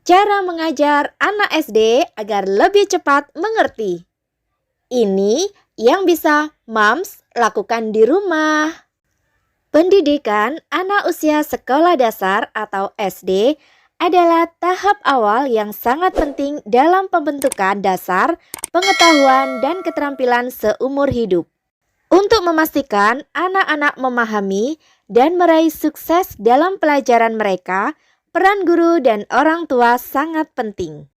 Cara mengajar anak SD agar lebih cepat mengerti. Ini yang bisa moms lakukan di rumah. Pendidikan anak usia sekolah dasar atau SD adalah tahap awal yang sangat penting dalam pembentukan dasar, pengetahuan, dan keterampilan seumur hidup. Untuk memastikan anak-anak memahami dan meraih sukses dalam pelajaran mereka, peran guru dan orang tua sangat penting.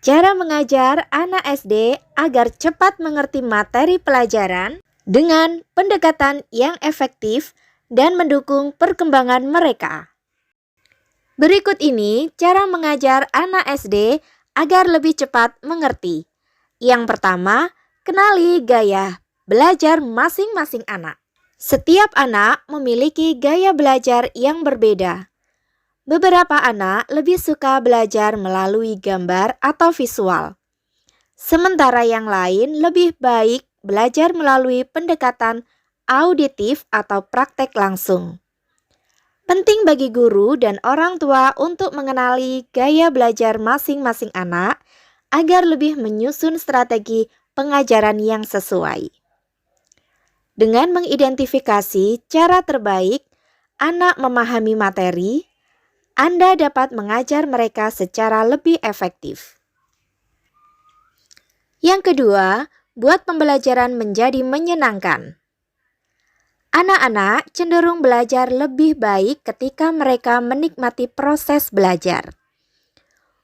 Cara mengajar anak SD agar cepat mengerti materi pelajaran dengan pendekatan yang efektif dan mendukung perkembangan mereka. Berikut ini cara mengajar anak SD agar lebih cepat mengerti. Yang pertama, kenali gaya belajar masing-masing anak. Setiap anak memiliki gaya belajar yang berbeda. Beberapa anak lebih suka belajar melalui gambar atau visual. Sementara yang lain lebih baik belajar melalui pendekatan auditif atau praktek langsung. Penting bagi guru dan orang tua untuk mengenali gaya belajar masing-masing anak agar lebih menyusun strategi pengajaran yang sesuai. Dengan mengidentifikasi cara terbaik anak memahami materi, Anda dapat mengajar mereka secara lebih efektif. Yang kedua, buat pembelajaran menjadi menyenangkan. Anak-anak cenderung belajar lebih baik ketika mereka menikmati proses belajar.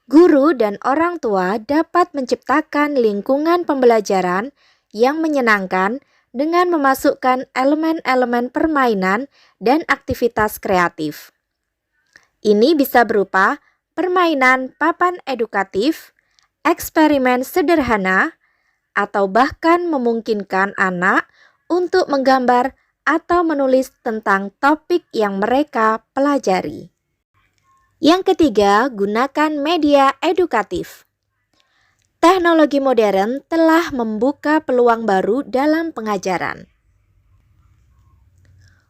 Guru dan orang tua dapat menciptakan lingkungan pembelajaran yang menyenangkan dengan memasukkan elemen-elemen permainan dan aktivitas kreatif. Ini bisa berupa permainan papan edukatif, eksperimen sederhana, atau bahkan memungkinkan anak untuk menggambar atau menulis tentang topik yang mereka pelajari. Yang ketiga, gunakan media edukatif. Teknologi modern telah membuka peluang baru dalam pengajaran.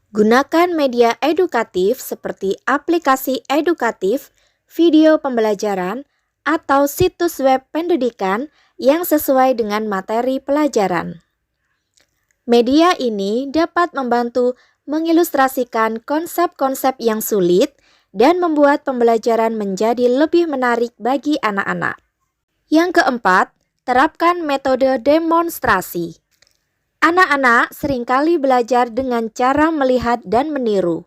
Gunakan media edukatif seperti aplikasi edukatif, video pembelajaran, atau situs web pendidikan yang sesuai dengan materi pelajaran. Media ini dapat membantu mengilustrasikan konsep-konsep yang sulit dan membuat pembelajaran menjadi lebih menarik bagi anak-anak. Yang keempat, terapkan metode demonstrasi. Anak-anak seringkali belajar dengan cara melihat dan meniru.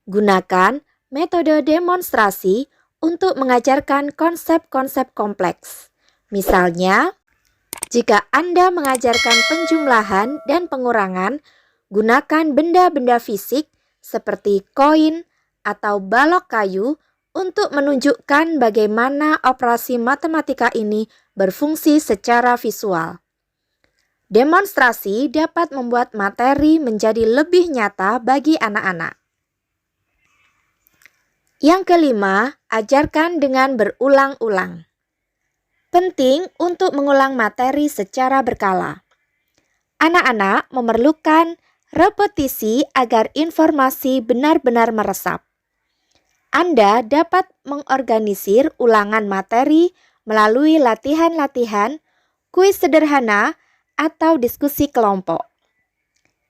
Gunakan metode demonstrasi untuk mengajarkan konsep-konsep kompleks. Misalnya, jika Anda mengajarkan penjumlahan dan pengurangan, gunakan benda-benda fisik seperti koin atau balok kayu untuk menunjukkan bagaimana operasi matematika ini berfungsi secara visual. Demonstrasi dapat membuat materi menjadi lebih nyata bagi anak-anak. Yang kelima, ajarkan dengan berulang-ulang. Penting untuk mengulang materi secara berkala. Anak-anak memerlukan repetisi agar informasi benar-benar meresap. Anda dapat mengorganisir ulangan materi melalui latihan-latihan, kuis sederhana, atau diskusi kelompok.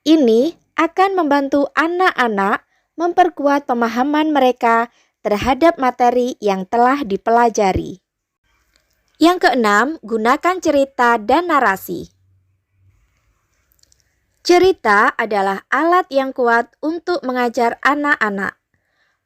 Ini akan membantu anak-anak memperkuat pemahaman mereka terhadap materi yang telah dipelajari. Yang keenam, gunakan cerita dan narasi. Cerita adalah alat yang kuat untuk mengajar anak-anak.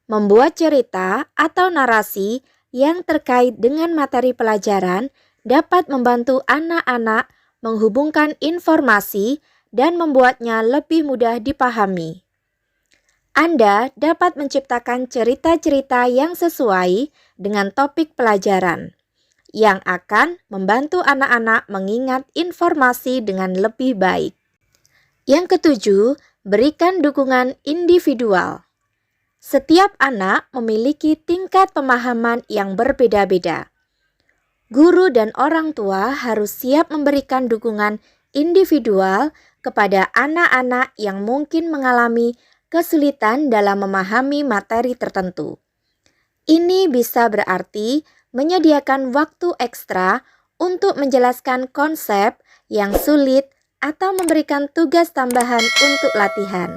Membuat cerita atau narasi yang terkait dengan materi pelajaran dapat membantu anak-anak menghubungkan informasi dan membuatnya lebih mudah dipahami. Anda dapat menciptakan cerita-cerita yang sesuai dengan topik pelajaran, yang akan membantu anak-anak mengingat informasi dengan lebih baik. Yang ketujuh, berikan dukungan individual. Setiap anak memiliki tingkat pemahaman yang berbeda-beda. Guru dan orang tua harus siap memberikan dukungan individual kepada anak-anak yang mungkin mengalami kesulitan dalam memahami materi tertentu. Ini bisa berarti menyediakan waktu ekstra untuk menjelaskan konsep yang sulit atau memberikan tugas tambahan untuk latihan.